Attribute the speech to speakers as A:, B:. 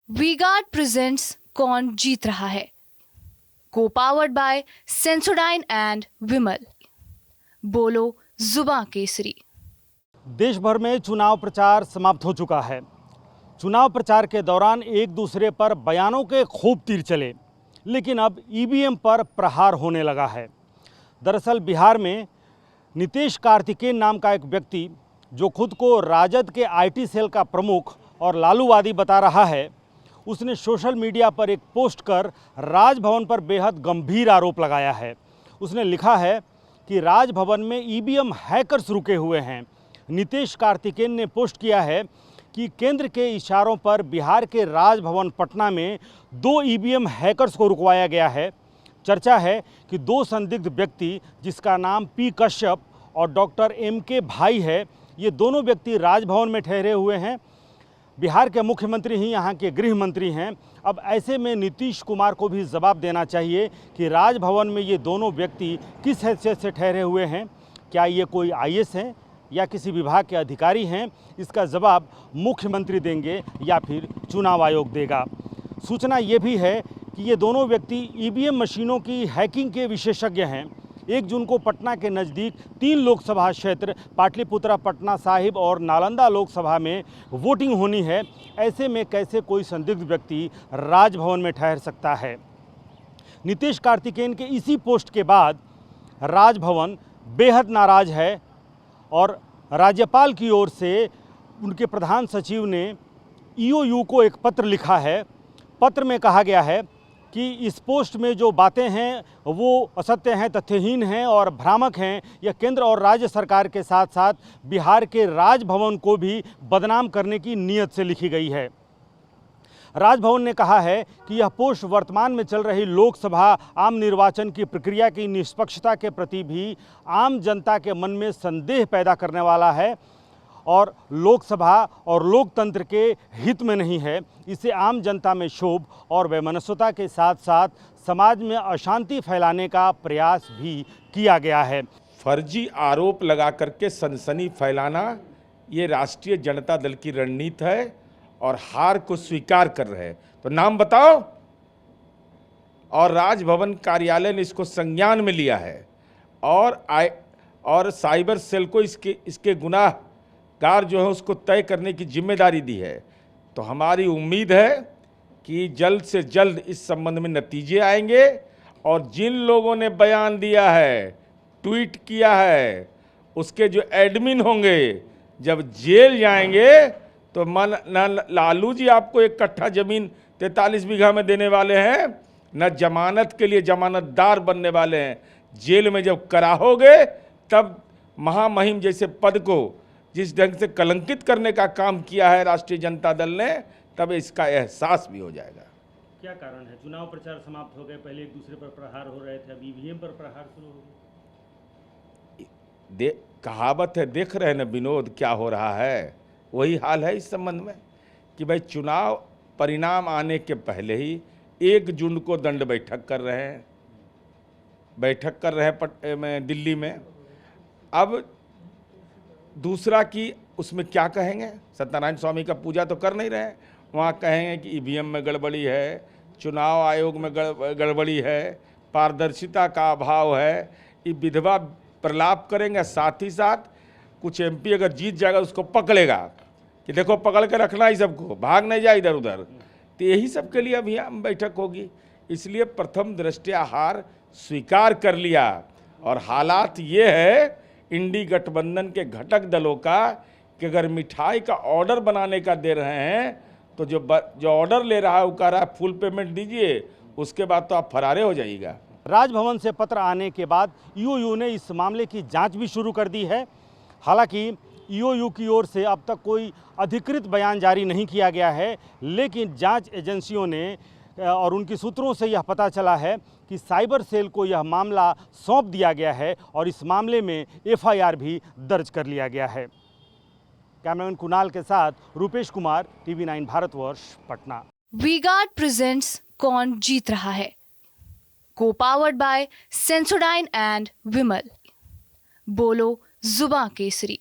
A: V-Guard presents कौन जीत रहा है, को पावर्ड बाय सेंसोडाइन एंड विमल। बोलो जुबां केसरी।
B: देश भर में चुनाव प्रचार समाप्त हो चुका है। चुनाव प्रचार के दौरान एक दूसरे पर बयानों के खूब तीर चले, लेकिन अब ईवीएम पर प्रहार होने लगा है। दरअसल बिहार में नीतीश कार्तिकेयन नाम का एक व्यक्ति, जो खुद को राजद के आईटी सेल का प्रमुख और लालूवादी बता रहा है, उसने सोशल मीडिया पर एक पोस्ट कर राजभवन पर बेहद गंभीर आरोप लगाया है। उसने लिखा है कि राजभवन में ईवीएम हैकर्स रुके हुए हैं। नीतीश कार्तिकेयन ने पोस्ट किया है कि केंद्र के इशारों पर बिहार के राजभवन पटना में 2 ईवीएम हैकर्स को रुकवाया गया है। चर्चा है कि 2 संदिग्ध व्यक्ति, जिसका नाम पी कश्यप और डॉक्टर एम.के. भाई है, ये दोनों व्यक्ति राजभवन में ठहरे हुए हैं। बिहार के मुख्यमंत्री ही यहाँ के गृह मंत्री हैं। अब ऐसे में नीतीश कुमार को भी जवाब देना चाहिए कि राजभवन में ये दोनों व्यक्ति किस हैसियत से ठहरे हुए हैं। क्या ये कोई आईएएस हैं या किसी विभाग के अधिकारी हैं? इसका जवाब मुख्यमंत्री देंगे या फिर चुनाव आयोग देगा। सूचना ये भी है कि ये दोनों व्यक्ति ईवीएम मशीनों की हैकिंग के विशेषज्ञ हैं। 1 जून को पटना के नज़दीक 3 लोकसभा क्षेत्र पाटलिपुत्रा, पटना साहिब और नालंदा लोकसभा में वोटिंग होनी है। ऐसे में कैसे कोई संदिग्ध व्यक्ति राजभवन में ठहर सकता है? नीतीश कार्तिकेयन के इसी पोस्ट के बाद राजभवन बेहद नाराज है और राज्यपाल की ओर से उनके प्रधान सचिव ने ईओयू को एक पत्र लिखा है। पत्र में कहा गया है कि इस पोस्ट में जो बातें हैं वो असत्य हैं, तथ्यहीन हैं और भ्रामक हैं। यह केंद्र और राज्य सरकार के साथ साथ बिहार के राजभवन को भी बदनाम करने की नीयत से लिखी गई है। राजभवन ने कहा है कि यह पोस्ट वर्तमान में चल रही लोकसभा आम निर्वाचन की प्रक्रिया की निष्पक्षता के प्रति भी आम जनता के मन में संदेह पैदा करने वाला है और लोकसभा और लोकतंत्र के हित में नहीं है। इसे आम जनता में क्षोभ और वैमनस्यता के साथ साथ समाज में अशांति फैलाने का प्रयास भी किया गया है।
C: फर्जी आरोप लगा करके सनसनी फैलाना ये राष्ट्रीय जनता दल की रणनीति है और हार को स्वीकार कर रहे हैं। तो नाम बताओ। और राजभवन कार्यालय ने इसको संज्ञान में लिया है और साइबर सेल को इसके गुनाहगार जो है उसको तय करने की जिम्मेदारी दी है। तो हमारी उम्मीद है कि जल्द से जल्द इस संबंध में नतीजे आएंगे और जिन लोगों ने बयान दिया है, ट्वीट किया है, उसके जो एडमिन होंगे जब जेल जाएंगे तो लालू जी आपको 1 कट्ठा जमीन 43 बीघा में देने वाले हैं, न जमानत के लिए जमानतदार बनने वाले हैं। जेल में जब कराहोगे तब महामहिम जैसे पद को जिस ढंग से कलंकित करने का काम किया है राष्ट्रीय जनता दल ने, तब इसका एहसास भी हो जाएगा।
B: क्या कारण है? चुनाव प्रचार समाप्त हो गए, पहले एक दूसरे पर प्रहार हो रहे थे, अब ईवीएम पर प्रहार शुरू हो गए।
C: कहावत है, देख रहे हैं ना विनोद क्या हो रहा है। वही हाल है इस संबंध में कि भाई चुनाव परिणाम आने के पहले ही 1 जून को दंड बैठक कर रहे हैं दिल्ली में। अब दूसरा कि उसमें क्या कहेंगे? सत्यनारायण स्वामी का पूजा तो कर नहीं रहे हैं। वहाँ कहेंगे कि ईवीएम में गड़बड़ी है, चुनाव आयोग में गड़बड़ी है, पारदर्शिता का अभाव है। ये विधवा प्रलाप करेंगे। साथ ही साथ कुछ एमपी अगर जीत जाएगा उसको पकड़ेगा कि देखो पकड़ के रखना ही सबको, भाग नहीं जाए इधर उधर। तो यही सब के लिए अभी हम बैठक होगी। इसलिए प्रथम दृष्टया हार स्वीकार कर लिया और हालात ये है इंडी गठबंधन के घटक दलों का कि अगर मिठाई का ऑर्डर बनाने का दे रहे हैं तो जो ऑर्डर ले रहा है वो कह रहा है फुल पेमेंट दीजिए, उसके बाद तो आप फरारे हो जाइएगा।
B: राजभवन से पत्र आने के बाद ईओयू ने इस मामले की जांच भी शुरू कर दी है। हालांकि ईओयू की ओर से अब तक कोई अधिकृत बयान जारी नहीं किया गया है, लेकिन जांच एजेंसियों ने और उनके सूत्रों से यह पता चला है कि साइबर सेल को यह मामला सौंप दिया गया है और इस मामले में एफआईआर भी दर्ज कर लिया गया है। कैमरामैन कुणाल के साथ रूपेश कुमार, TV9 भारतवर्ष, पटना।
A: वी-गार्ड प्रेजेंट्स कौन जीत रहा है, को पावर्ड बाय सेंसोडाइन एंड विमल। बोलो जुबां केसरी।